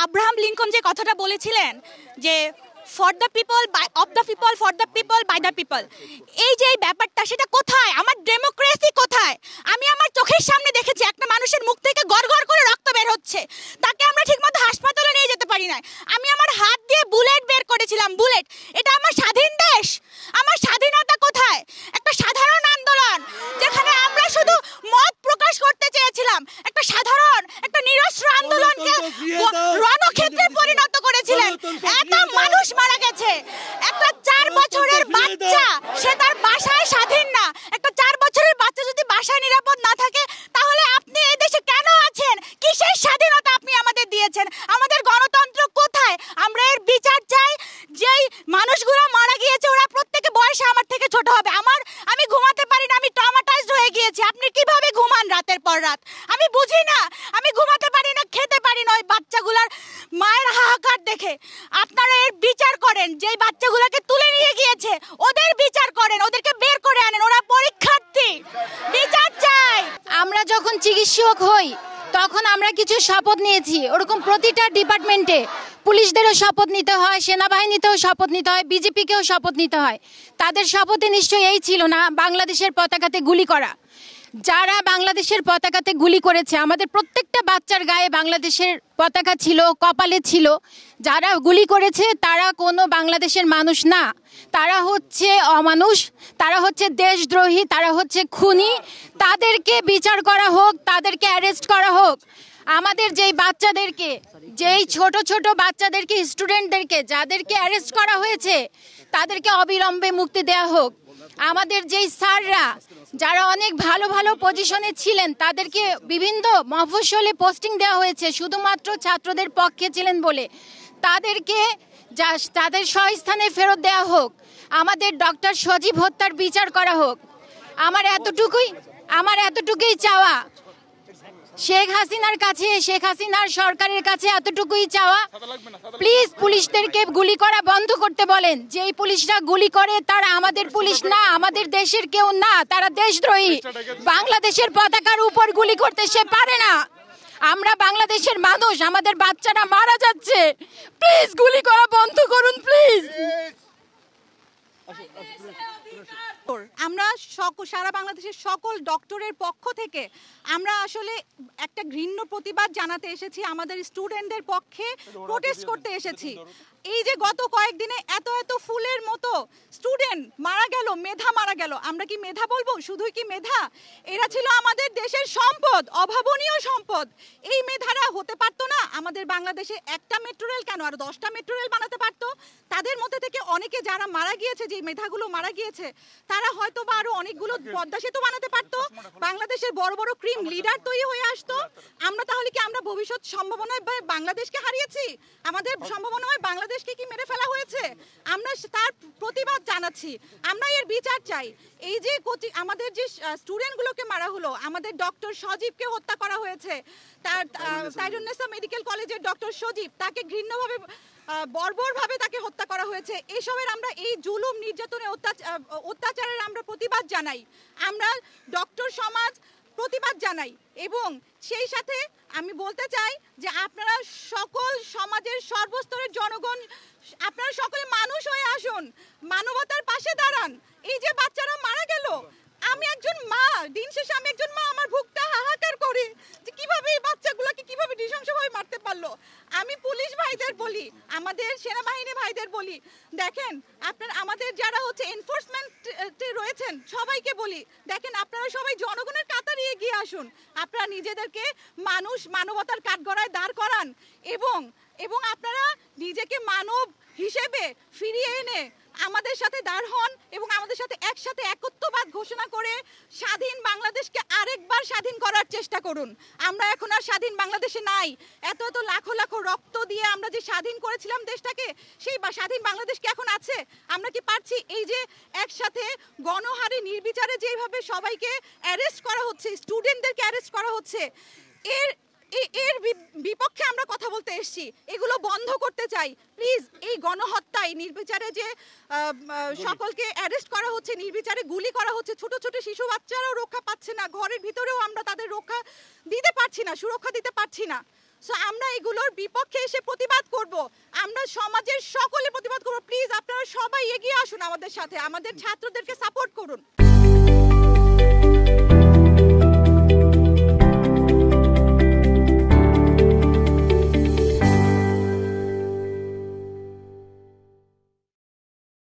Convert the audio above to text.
Abraham Lincoln যে কথাটা বলেছিলেন যে for the people, of the people, for the people, by the people, এই যে এই ব্যাপারটা, সেটা কোথায়? আমার ডেমোক্রেসি কোথায়? আমি আমার চোখের সামনে দেখেছি একটা মানুষের মুখ থেকে গড়গড় করে রক্ত বের হচ্ছে, তাকে আমরা ঠিকমতো হাসপাতালে নিয়ে যেতে পারি না। আমি আমার হাত দিয়ে বুলেট বের করেছিলাম, বুলেট। এটা আমার স্বাধীন দেশ, আমার স্বাধীনতা কোথায়? একটা সাধারণ আন্দোলন যেখানে আমরা শুধু মত প্রকাশ করতে চেয়েছিলাম, একটা সাধারণ, একটা নিরস্ত্র আন্দোলনকে রণক্ষেত্রে পরিণত করেছিলেন। এত মানুষ মারা গেছে, একটা 4 বছরের বাচ্চা সে তার বাসায় স্বাধীন না। একটা 4 বছরের বাচ্চা যদি বাসায় নিরাপদ না থাকে, তাহলে আপনি এই দেশে কেন আছেন? কিসের স্বাধীনতা আপনি আমাদের দিয়েছেন? আমাদের গণতন্ত্র কোথায়? আমরা এর বিচার চাই। যেই মানুষগুলো মারা গিয়েছে ওরা প্রত্যেকে বয়সে আমার থেকে ছোট হবে। আমি ঘুমাতে পারি না, আমি ট্রমাটাইজড হয়ে গিয়েছি। আপনি কিভাবে ঘুমান রাতের পর রাত? আমি বুঝি না, আমি ঘুমাতে পারি না, খেতে পারি না ওই বাচ্চাগুলার মায়ের হাহাকার দেখে। আপনারা এর বিচার করেন, যেই বাচ্চাগুলোকে তুলে নিয়ে গিয়েছে ওদের বিচার করেন, ওদেরকে বের করে আনেন, ওরা পরীক্ষার্থী। বিচার চাই। আমরা যখন চিকিৎসক হই তখন আমরা কিছু শপথ নিয়েছি, ওরকম প্রতিটা ডিপার্টমেন্টে পুলিশদেরও শপথ নিতে হয়, সেনাবাহিনীতেও শপথ নিতে হয়, বিজেপিকেও শপথ নিতে হয়। তাদের শপথে নিশ্চয়ই এই ছিল না বাংলাদেশের পতাকাতে গুলি করা। যারা বাংলাদেশের পতাকাতে গুলি করেছে, আমাদের প্রত্যেকটা বাচ্চার গায়ে বাংলাদেশের পতাকা ছিল, কপালে ছিল। যারা গুলি করেছে তারা কোনো বাংলাদেশের মানুষ না, তারা হচ্ছে অমানুষ, তারা হচ্ছে দেশদ্রোহী, তারা হচ্ছে খুনি। তাদেরকে বিচার করা হোক, তাদেরকে অ্যারেস্ট করা হোক। আমাদের যেই বাচ্চাদেরকে, যেই ছোট ছোট বাচ্চাদেরকে, স্টুডেন্টদেরকে যাদেরকে অ্যারেস্ট করা হয়েছে তাদেরকে অবিলম্বে মুক্তি দেওয়া হোক। আমাদের যেই স্যাররা যারা অনেক ভালো ভালো পজিশনে ছিলেন তাদেরকে বিভিন্ন মফস্বলে পোস্টিং দেওয়া হয়েছে শুধুমাত্র ছাত্রদের পক্ষে ছিলেন বলে, তাদেরকে তাদের স্বস্থানে ফেরত দেওয়া হোক। আমাদের ডক্টর সজীব হত্যার বিচার করা হোক। আমার এতটুকুই চাওয়া। শেখ হাসিনার কাছে, শেখ হাসিনার সরকারের কাছে এতটুকুই চাওয়া, প্লিজ পুলিশদেরকে গুলি করা বন্ধ করতে বলেন। যেই পুলিশরা গুলি করে তারা আমাদের পুলিশ না, আমাদের দেশের কেউ না, তারা দেশদ্রোহী। বাংলাদেশের পতাকার উপর গুলি করতে সে পারে না। আমরা বাংলাদেশের মানুষ, আমাদের বাচ্চারা মারা যাচ্ছে, প্লিজ গুলি করা বন্ধ করুন, প্লিজ। আমরা সারা বাংলাদেশের সকল ডক্টরের পক্ষ থেকে আমরা আসলে একটা ঘৃণ্য প্রতিবাদ জানাতে এসেছি, আমাদের স্টুডেন্টদের পক্ষে প্রোটেস্ট করতে এসেছি। এই যে গত কয়েকদিনে এত এত ফুলের মতো স্টুডেন্ট মারা গেল, মেধা মারা গেল। আমরা কি মেধা বলবো? শুধুই কি মেধা? এরা ছিল আমাদের দেশের সম্পদ, অভাবনীয় সম্পদ। এই মেধারা হতে পারতো না আমাদের বাংলাদেশে একটা মেট্রো রেল, কেন আর 10টা মেট্রো রেল বানাতে পারতো। তাদের মধ্যে থেকে অনেকে যারা মারা গিয়েছে, যে মেধাগুলো মারা গিয়েছে, তারা হয়তো বা আরো অনেকগুলো পদ্মা সেতু বানাতে পারতো, বাংলাদেশের বড় বড় ক্রিম লিডার তৈরি হয়ে আসতো। আমরা তাহলে কি আমরা ভবিষ্যৎ সম্ভাবনায় বাংলাদেশকে হারিয়েছি? আমাদের সম্ভাবনায় বাংলাদেশকে কি মেরে ফেলা হয়েছে? আমরা তার প্রতিবাদ জানাচ্ছি, আমরা এর বিচার চাই। এই যে আমাদের যে স্টুডেন্টগুলোকে মারা হলো, আমাদের ডক্টর সজীবকে হত্যা করা হয়েছে, তার সাইরুন্নেসা মেডিকেল কলেজের ডক্টর সজীব, তাকে ঘৃণ্যভাবে বর্বরভাবে তাকে হত্যা করা হয়েছে। এসবের আমরা, এই জুলুম নির্যাতনের অত্যাচারের আমরা প্রতিবাদ জানাই, আমরা ডক্টর সমাজ প্রতিবাদ জানাই। এবং সেই সাথে আমি বলতে চাই যে আপনারা সকল সমাজের সর্বস্তরের জনগণ, আপনারা সকলে মানুষ হয়ে আসুন, মানবতার পাশে দাঁড়ান। এই যে বাচ্চারা মারা গেল, আমি একজন মা, দিন শেষে আমি একজন মা, আমার বুকটা হাহাকার করে যে কিভাবে এই বাচ্চাগুলোকে কিভাবে নৃশংসভাবে মারতে পারলো। আমি পুলিশ ভাইদের বলি, আমাদের সেনাবাহিনী ভাইদের বলি, দেখেন আপনারা আমাদের যারা হচ্ছে এনফোর্সমেন্টে রয়েছেন সবাইকে বলি, দেখেন আপনারা সবাই জনগণের কাতারে এগিয়ে আসুন। আপনারা নিজেদেরকে মানবতার কাঠগড়ায় দাঁড় করান এবং আপনারা নিজেকে মানব হিসেবে ফিরিয়ে এনে আমাদের সাথে দাঁড় হন এবং আমাদের সাথে একসাথে একত্ববাদ ঘোষণা করে স্বাধীন বাংলাদেশকে আরেকবার স্বাধীন করার চেষ্টা করুন। আমরা এখন আর স্বাধীন বাংলাদেশে নাই। এত এত লাখো লাখো রক্ত দিয়ে আমরা যে স্বাধীন করেছিলাম দেশটাকে, সেই স্বাধীন বাংলাদেশ কি এখন আছে? আমরা কি পারছি? এই যে একসাথে গণহারে নির্বিচারে যেভাবে সবাইকে অ্যারেস্ট করা হচ্ছে, স্টুডেন্টদেরকে অ্যারেস্ট করা হচ্ছে, এর বিপক্ষে আমরা কথা বলতে এসেছি। এগুলো বন্ধ করতে চাই প্লিজ। এই গণহত্যায় নির্বিচারে যে সকলকে অ্যারেস্ট করা হচ্ছে, নির্বিচারে গুলি করা হচ্ছে, ছোট ছোট শিশু বাচ্চারাও রক্ষা পাচ্ছে না, ঘরের ভিতরেও আমরা তাদের রক্ষা দিতে পারছি না, সুরক্ষা দিতে পারছি না। সো আমরা এগুলোর বিপক্ষে এসে প্রতিবাদ করব, আমরা সমাজের সকলে প্রতিবাদ করব। প্লিজ আপনারা সবাই এগিয়ে আসুন আমাদের সাথে, আমাদের ছাত্রদেরকে সাপোর্ট করুন।